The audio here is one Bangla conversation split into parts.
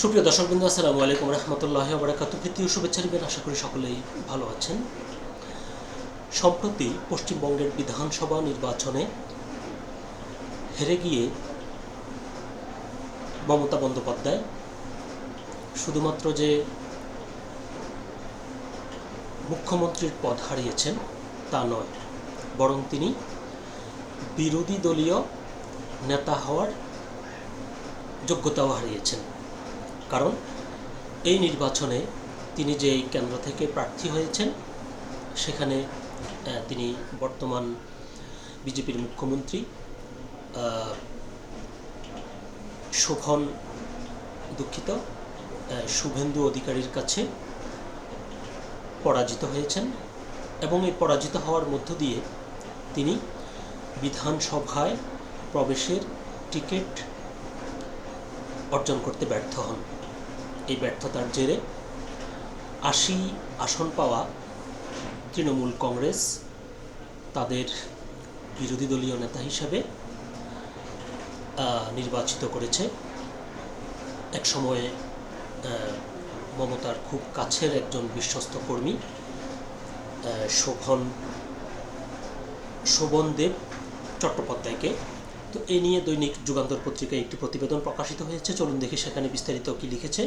সুপ্রিয় দর্শকবৃন্দ, আসসালামু আলাইকুম রহমতুল্লাহ বারাকাতুহু। প্রীতীয় শুভেচ্ছা নেবেন, আশা করি সকলেই ভালো আছেন। সম্প্রতি পশ্চিমবঙ্গের বিধানসভা নির্বাচনে হেরে গিয়ে মমতা বন্দ্যোপাধ্যায় শুধুমাত্র যে মুখ্যমন্ত্রীর পদ হারিয়েছেন তা নয়, বরং তিনি বিরোধী দলীয় নেতা হওয়ার যোগ্যতাও হারিয়েছেন। কারণ এই নির্বাচনে তিনি যে কেন্দ্র থেকে প্রার্থী হয়েছেন সেখানে তিনি বর্তমান বিজেপির মুখ্যমন্ত্রী শোভন দুঃখিত শুভেন্দু অধিকারীর কাছে পরাজিত হয়েছেন এবং এই পরাজিত হওয়ার মধ্য দিয়ে তিনি বিধানসভায় প্রবেশের টিকিট অর্জন করতে ব্যর্থ হন। এই ব্যর্থতার জেরে ৮০ আসন পাওয়া তৃণমূল কংগ্রেস তাদের বিরোধী দলীয় নেতা হিসেবে নির্বাচিত করেছে এক সময়ে মমতার খুব কাছের একজন বিশ্বস্ত কর্মী শোভনদেব চট্টোপাধ্যায়কে। তো এ নিয়ে দৈনিক যুগান্তর পত্রিকায় একটি প্রতিবেদন প্রকাশিত হয়েছে। চলুন দেখি সেখানে বিস্তারিত কী লিখেছে।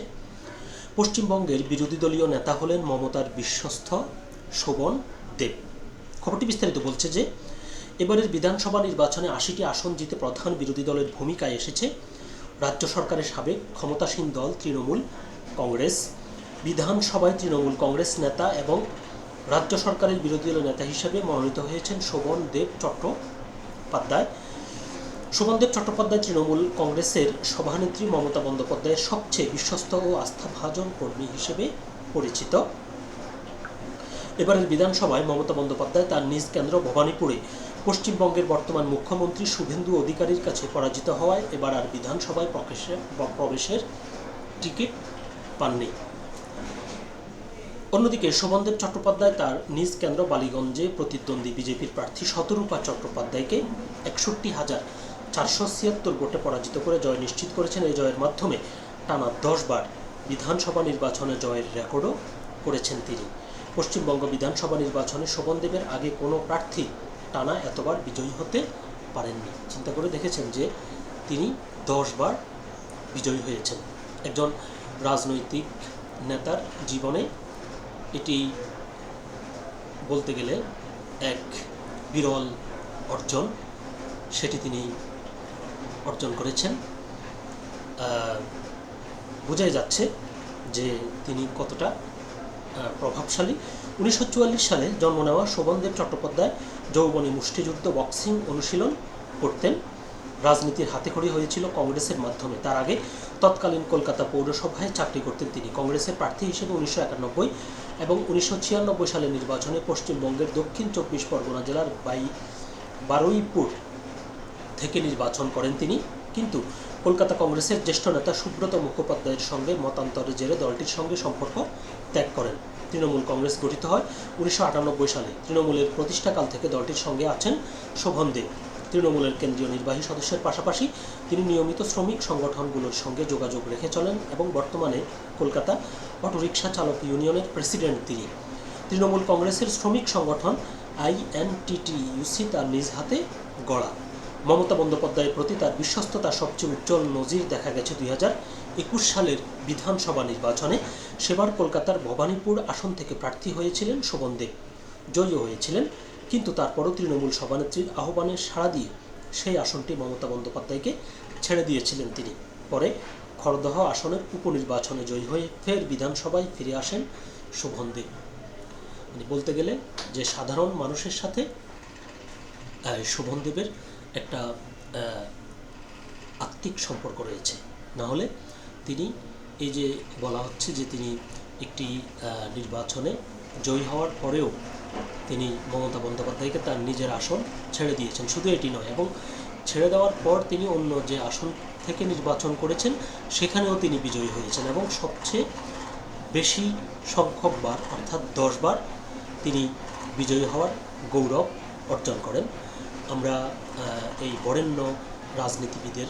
পশ্চিমবঙ্গের বিরোধী দলীয় নেতা হলেন মমতার বিশ্বস্ত শোভনদেব। খবরটি বিস্তারিত বলছে যে এবারের বিধানসভা নির্বাচনে ৮০টি আসন জিতে প্রধান বিরোধী দলের ভূমিকায় এসেছে রাজ্য সরকারের সাবেক ক্ষমতাসীন দল তৃণমূল কংগ্রেস। বিধানসভায় তৃণমূল কংগ্রেস নেতা এবং রাজ্য সরকারের বিরোধী দলের নেতা হিসেবে মনোনীত হয়েছেন শোভনদেব চট্টোপাধ্যায়। শোভনদেব চট্টোপাধ্যায় তৃণমূল কংগ্রেসের সভানেত্রী মমতা বন্দ্যোপাধ্যায়ের সবচেয়ে বিশ্বস্ত ও আস্থাভাজন কর্মী হিসেবে পরিচিত। এবারের বিধানসভায় মমতা বন্দ্যোপাধ্যায় তার নিজ কেন্দ্র ভবানীপুরে পশ্চিমবঙ্গের বর্তমান মুখ্যমন্ত্রী শুভেন্দু অধিকারীর কাছে পরাজিত হওয়ায় এবার আর বিধানসভায় প্রবেশের টিকিট পাননি। অন্যদিকে শোভনদেব চট্টোপাধ্যায় তার নিজ কেন্দ্র বালিগঞ্জে প্রতিদ্বন্দ্বী বিজেপির প্রার্থী শতরূপা চট্টোপাধ্যায়কে ৬১,৪৭৬ ভোটে পরাজিত করে জয় নিশ্চিত করেছেন। এই জয়ের মাধ্যমে টানা ১০ বার বিধানসভা নির্বাচনে জয়ের রেকর্ডও করেছেন তিনি। পশ্চিমবঙ্গ বিধানসভা নির্বাচনে শোভনদেবের আগে কোনো প্রার্থী টানা এতবার বিজয়ী হতে পারেননি। চিন্তা করে দেখেছেন যে তিনি ১০ বার বিজয়ী হয়েছেন। একজন রাজনৈতিক নেতার জীবনে এটি বলতে গেলে এক বিরল অর্জন, সেটি তিনি অর্জন করেছেন। বোঝাই যাচ্ছে যে তিনি কতটা প্রভাবশালী। ১৯৪৪ সালে জন্ম নেওয়া শোভনদেব চট্টোপাধ্যায় যৌবনী মুষ্টিযুদ্ধ বক্সিং অনুশীলন করতেন। রাজনীতির হাতেখড়ি হয়েছিল কংগ্রেসের মাধ্যমে। তার আগে তৎকালীন কলকাতা পৌরসভায় চাকরি করতেন তিনি। কংগ্রেসের প্রার্থী হিসেবে ১৯৯১ এবং ১৯৯৬ সালের নির্বাচনে পশ্চিমবঙ্গের দক্ষিণ ২৪ পরগনা জেলার বারুইপুর থেকে নির্বাচন করেন তিনি। কিন্তু কলকাতা কংগ্রেসের জ্যেষ্ঠ নেতা সুব্রত মুখোপাধ্যায়ের সঙ্গে মতান্তরের জেরে দলটির সঙ্গে সম্পর্ক ত্যাগ করেন। তৃণমূল কংগ্রেস গঠিত হয় ১৯৯৮ সালে। তৃণমূলের প্রতিষ্ঠাকাল থেকে দলটির সঙ্গে আছেন শোভনদেব। তৃণমূলের কেন্দ্রীয় নির্বাহী সদস্যের পাশাপাশি তিনি নিয়মিত শ্রমিক সংগঠনগুলোর সঙ্গে যোগাযোগ রেখে চলেন এবং বর্তমানে কলকাতা অটোরিকশা চালক ইউনিয়নের প্রেসিডেন্ট তিনি। তৃণমূল কংগ্রেসের শ্রমিক সংগঠন INTTUC তার নিজ হাতে গড়া। মমতা বন্দ্যোপাধ্যায়ের প্রতি তার বিশ্বস্ততার সবচেয়ে উজ্জ্বল নজির দেখা গেছে ২০২১ সালের বিধানসভা নির্বাচনে। সেবার কলকাতার ভবানীপুর আসন থেকে প্রার্থী হয়েছিলেন শোভনদেব, জয়ী হয়েছিলেন। কিন্তু তারপরও তৃণমূল সভানেত্রীর আহ্বানে সাড়া দিয়ে সেই আসনটি মমতা বন্দ্যোপাধ্যায়কে ছেড়ে দিয়েছিলেন তিনি। পরে খড়দহ আসনের উপনির্বাচনে জয়ী হয়ে ফের বিধানসভায় ফিরে আসেন শোভনদেব। বলতে গেলে যে সাধারণ মানুষের সাথে শোভনদেবের একটা আত্মিক সম্পর্ক রয়েছে। না হলে তিনি এই যে বলা হচ্ছে যে তিনি একটি নির্বাচনে জয়ী হওয়ার পরেও তিনি মমতা বন্দ্যোপাধ্যায়কে তার নিজের আসন ছেড়ে দিয়েছেন। শুধু এটি নয়, এবং ছেড়ে দেওয়ার পর তিনি অন্য যে আসন থেকে নির্বাচন করেছেন সেখানেও তিনি বিজয়ী হয়েছেন এবং সবচেয়ে বেশি সংখ্যক বার অর্থাৎ ১০ বার তিনি বিজয়ী হওয়ার গৌরব অর্জন করেন। আমরা এই বরেণ্য রাজনীতিবিদের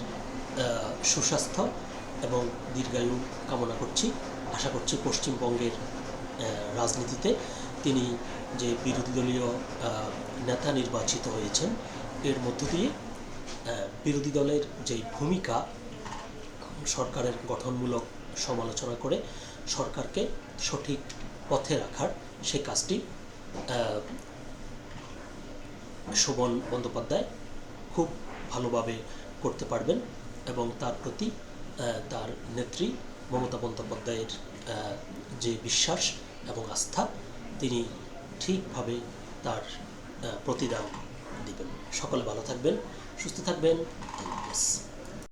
সুস্বাস্থ্য এবং দীর্ঘায়ু কামনা করছি। আশা করছি পশ্চিমবঙ্গের রাজনীতিতে তিনি যে বিরোধী দলীয় নেতা নির্বাচিত হয়েছেন, এর মধ্য দিয়ে বিরোধী দলের যে ভূমিকা, সরকারের গঠনমূলক সমালোচনা করে সরকারকে সঠিক পথে রাখার সেই কাজটি শোভন বন্দ্যোপাধ্যায় খুব ভালোভাবে করতে পারবেন এবং তার প্রতি তার নেত্রী মমতা বন্দ্যোপাধ্যায়ের যে বিশ্বাস এবং আস্থা, তিনি ঠিকভাবে তার প্রতিদান দিবেন। সকলে ভালো থাকবেন, সুস্থ থাকবেন।